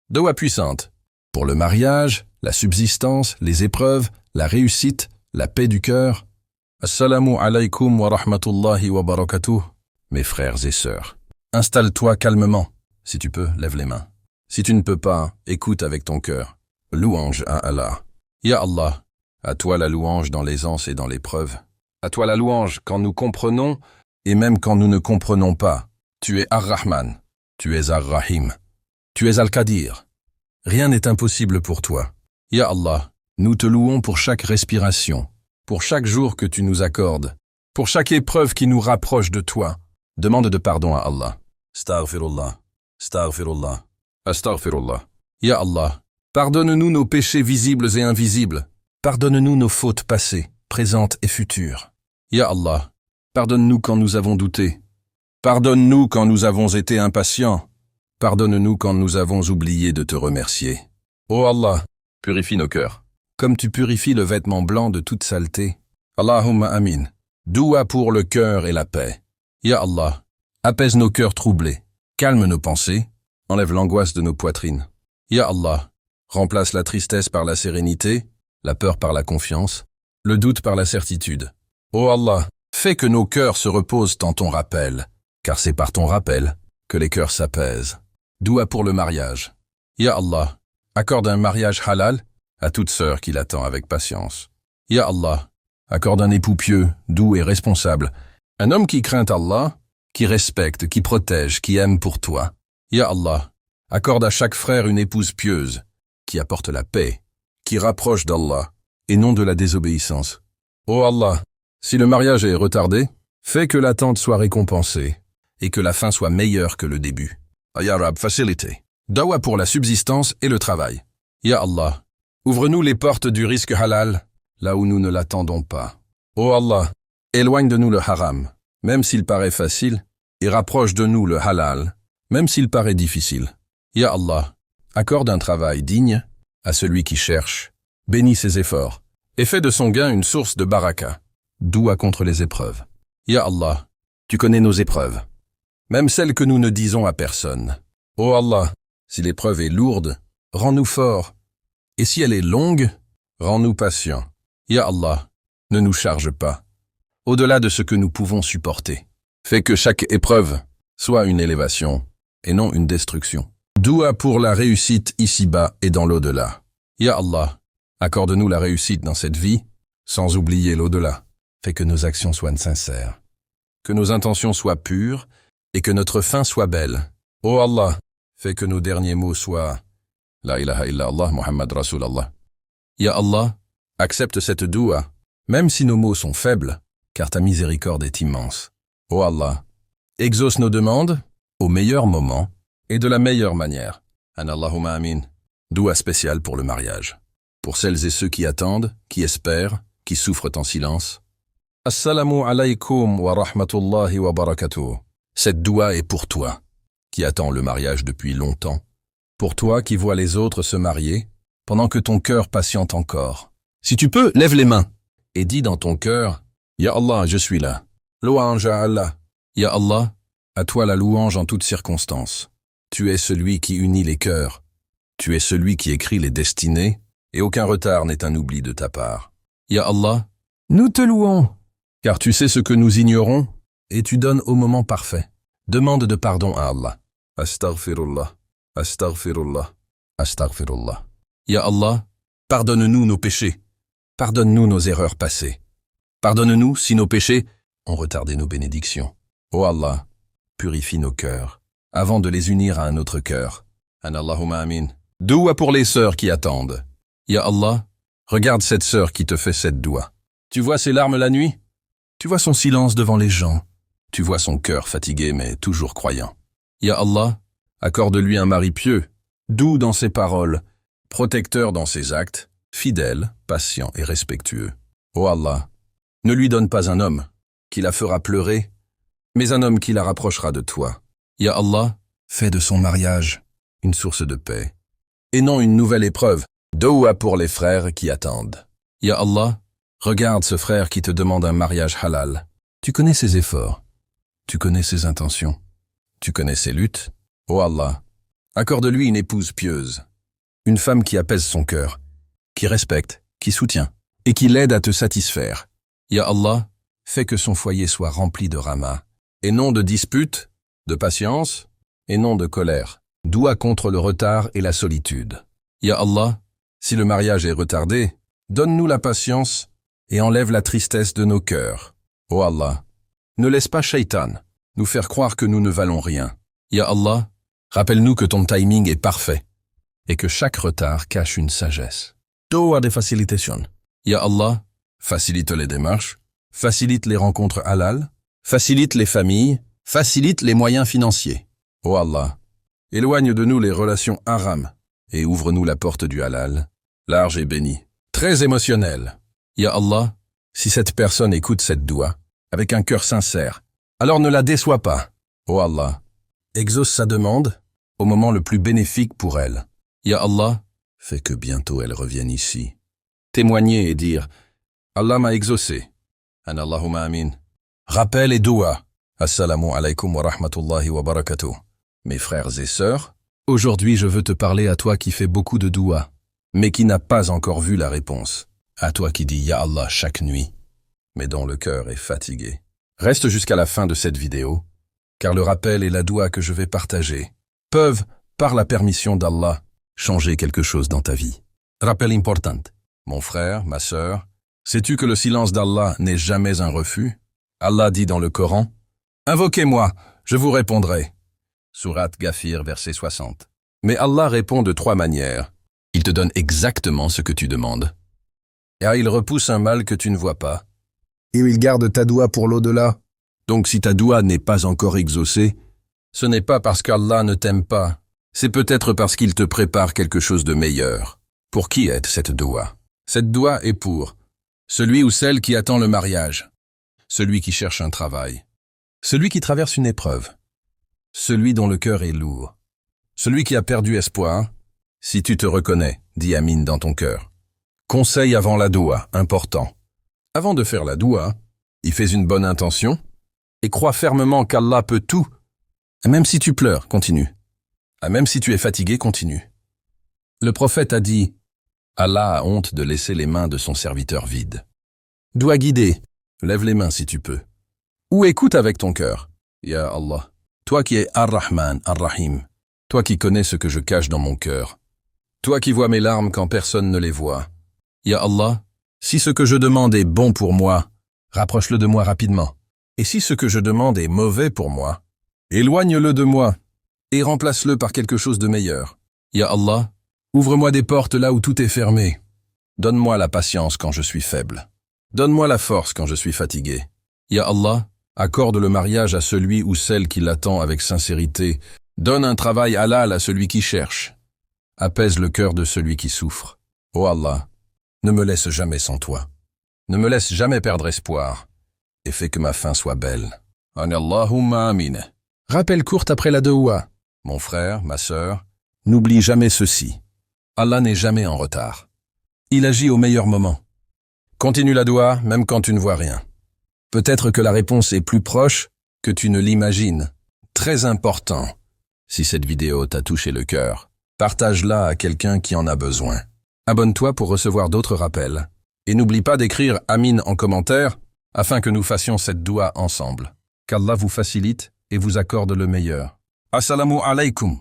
Doua puissante. Pour le mariage, la subsistance, les épreuves, la réussite, la paix du cœur. Assalamu alaykum wa rahmatullahi wa barakatuh. Mes frères et sœurs, installe-toi calmement. Si tu peux, lève les mains. Si tu ne peux pas, écoute avec ton cœur. Louange à Allah. Ya Allah, à toi la louange dans l'aisance et dans l'épreuve. À toi la louange quand nous comprenons et même quand nous ne comprenons pas. Tu es Ar-Rahman, tu es Ar-Rahim, tu es Al-Qadir. Rien n'est impossible pour toi. Ya Allah, nous te louons pour chaque respiration, pour chaque jour que tu nous accordes, pour chaque épreuve qui nous rapproche de toi. Demande de pardon à Allah. Astaghfirullah, astaghfirullah, astaghfirullah. Ya Allah, pardonne-nous nos péchés visibles et invisibles. Pardonne-nous nos fautes passées, présentes et futures. Ya Allah, pardonne-nous quand nous avons douté. Pardonne-nous quand nous avons été impatients. Pardonne-nous quand nous avons oublié de te remercier. Ô Allah, purifie nos cœurs, comme tu purifies le vêtement blanc de toute saleté. Allahumma amin. Doua pour le cœur et la paix. Ya Allah, apaise nos cœurs troublés, calme nos pensées, enlève l'angoisse de nos poitrines. Ya Allah, remplace la tristesse par la sérénité, la peur par la confiance, le doute par la certitude. Ô Allah, fais que nos cœurs se reposent en ton rappel, car c'est par ton rappel que les cœurs s'apaisent. Doua pour le mariage. Ya Allah, accorde un mariage halal à toute sœur qui l'attend avec patience. Ya Allah, accorde un époux pieux, doux et responsable, un homme qui craint Allah, qui respecte, qui protège, qui aime pour toi. Ya Allah, accorde à chaque frère une épouse pieuse, qui apporte la paix, qui rapproche d'Allah, et non de la désobéissance. Ô Allah, si le mariage est retardé, fais que l'attente soit récompensée, et que la fin soit meilleure que le début. Ya Rab, facilité. Dawa pour la subsistance et le travail. Ya Allah, ouvre-nous les portes du risque halal, là où nous ne l'attendons pas. Ô Allah, éloigne de nous le haram, même s'il paraît facile, et rapproche de nous le halal, même s'il paraît difficile. Ya Allah, accorde un travail digne à celui qui cherche, bénis ses efforts, et fais de son gain une source de baraka. Doua contre les épreuves. Ya Allah, tu connais nos épreuves, même celles que nous ne disons à personne. Ô Allah, si l'épreuve est lourde, rends-nous forts, et si elle est longue, rends-nous patients. Ya Allah, ne nous charge pas, au-delà de ce que nous pouvons supporter. Fais que chaque épreuve soit une élévation, et non une destruction. Doua pour la réussite ici-bas et dans l'au-delà. Ya Allah, accorde-nous la réussite dans cette vie, sans oublier l'au-delà. Fais que nos actions soient sincères, que nos intentions soient pures, et que notre fin soit belle. Ô Allah, fais que nos derniers mots soient La ilaha illallah Muhammad Rasulallah. Ya Allah, accepte cette doua, même si nos mots sont faibles, car ta miséricorde est immense. Ô Allah, exauce nos demandes au meilleur moment et de la meilleure manière. An Allahumma amin. Doua spéciale pour le mariage. Pour celles et ceux qui attendent, qui espèrent, qui souffrent en silence. Assalamu alaykum wa rahmatullahi wa barakatuh. Cette doua est pour toi, qui attends le mariage depuis longtemps. Pour toi qui vois les autres se marier, pendant que ton cœur patiente encore. Si tu peux, lève les mains et dis dans ton cœur, Ya Allah, je suis là. Louange à Allah. Ya Allah, à toi la louange en toutes circonstances. Tu es celui qui unit les cœurs. Tu es celui qui écrit les destinées, et aucun retard n'est un oubli de ta part. Ya Allah, nous te louons, car tu sais ce que nous ignorons, et tu donnes au moment parfait. Demande de pardon à Allah. Astaghfirullah, astaghfirullah, astaghfirullah. Ya Allah, pardonne-nous nos péchés. Pardonne-nous nos erreurs passées. Pardonne-nous si nos péchés ont retardé nos bénédictions. Ô Allah, purifie nos cœurs, avant de les unir à un autre cœur. An Allahumma amin. Doua pour les sœurs qui attendent. Ya Allah, regarde cette sœur qui te fait cette doua. Tu vois ses larmes la nuit? Tu vois son silence devant les gens? Tu vois son cœur fatigué mais toujours croyant. Ya Allah, accorde-lui un mari pieux, doux dans ses paroles, protecteur dans ses actes, fidèle, patient et respectueux. Ô Allah, ne lui donne pas un homme qui la fera pleurer, mais un homme qui la rapprochera de toi. Ya Allah, fais de son mariage une source de paix, et non une nouvelle épreuve. Doua pour les frères qui attendent. Ya Allah, regarde ce frère qui te demande un mariage halal. Tu connais ses efforts, tu connais ses intentions, tu connais ses luttes. Ô Allah, Accorde-lui une épouse pieuse, une femme qui apaise son cœur, qui respecte, qui soutient, et qui l'aide à te satisfaire. Ya Allah, fais que son foyer soit rempli de rahma, et non de disputes, de patience, et non de colère. Doua contre le retard et la solitude. Ya Allah, si le mariage est retardé, donne-nous la patience et enlève la tristesse de nos cœurs. Oh Allah, ne laisse pas Shaitan nous faire croire que nous ne valons rien. Ya Allah, rappelle-nous que ton timing est parfait et que chaque retard cache une sagesse. Doua de facilitation. Ya Allah, facilite les démarches, facilite les rencontres halal, facilite les familles, facilite les moyens financiers. Oh Allah, éloigne de nous les relations haram et ouvre-nous la porte du halal, large et béni. Très émotionnel. Ya Allah, si cette personne écoute cette doua avec un cœur sincère, alors ne la déçois pas. Oh Allah, exauce sa demande au moment le plus bénéfique pour elle. Ya Allah, fais que bientôt elle revienne ici. Témoigner et dire « Allah m'a exaucé ». An Allahumma amin. Rappel et doua. Assalamu alaikum wa rahmatullahi wa barakatuh. Mes frères et sœurs, aujourd'hui je veux te parler à toi qui fais beaucoup de doua, mais qui n'a pas encore vu la réponse. À toi qui dis « Ya Allah » chaque nuit, mais dont le cœur est fatigué. Reste jusqu'à la fin de cette vidéo, car le rappel et la doua que je vais partager peuvent, par la permission d'Allah, changer quelque chose dans ta vie. Rappel important. Mon frère, ma sœur, sais-tu que le silence d'Allah n'est jamais un refus? Allah dit dans le Coran, « Invoquez-moi, je vous répondrai. » Sourate Ghafir, verset 60. Mais Allah répond de 3 manières. Il te donne exactement ce que tu demandes. Et il repousse un mal que tu ne vois pas. Et il garde ta doua pour l'au-delà. Donc si ta doua n'est pas encore exaucée, ce n'est pas parce qu'Allah ne t'aime pas, c'est peut-être parce qu'il te prépare quelque chose de meilleur. Pour qui est cette doua? Cette doua est pour celui ou celle qui attend le mariage, celui qui cherche un travail, celui qui traverse une épreuve, celui dont le cœur est lourd, celui qui a perdu espoir. Si tu te reconnais, dis Amin dans ton cœur. Conseil avant la doua, important. Avant de faire la doua, y fais une bonne intention et crois fermement qu'Allah peut tout. Même si tu pleures, continue. Même si tu es fatigué, continue. Le prophète a dit « Allah a honte de laisser les mains de son serviteur vides. » Doua guider, lève les mains si tu peux. Ou écoute avec ton cœur. Ya Allah, toi qui es Ar-Rahman, Ar-Rahim, toi qui connais ce que je cache dans mon cœur, toi qui vois mes larmes quand personne ne les voit. Ya Allah, si ce que je demande est bon pour moi, rapproche-le de moi rapidement. Et si ce que je demande est mauvais pour moi, éloigne-le de moi et remplace-le par quelque chose de meilleur. Ya Allah, ouvre-moi des portes là où tout est fermé. Donne-moi la patience quand je suis faible. Donne-moi la force quand je suis fatigué. Ya Allah, accorde le mariage à celui ou celle qui l'attend avec sincérité. Donne un travail halal à celui qui cherche. Apaise le cœur de celui qui souffre. Oh Allah, ne me laisse jamais sans toi. Ne me laisse jamais perdre espoir. Et fais que ma fin soit belle. An Allahumma amin. Rappel courte après la doua. Mon frère, ma sœur, n'oublie jamais ceci. Allah n'est jamais en retard. Il agit au meilleur moment. Continue la doua, même quand tu ne vois rien. Peut-être que la réponse est plus proche que tu ne l'imagines. Très important. Si cette vidéo t'a touché le cœur, partage-la à quelqu'un qui en a besoin. Abonne-toi pour recevoir d'autres rappels. Et n'oublie pas d'écrire Amin en commentaire afin que nous fassions cette doua ensemble. Qu'Allah vous facilite et vous accorde le meilleur. Assalamu alaikum.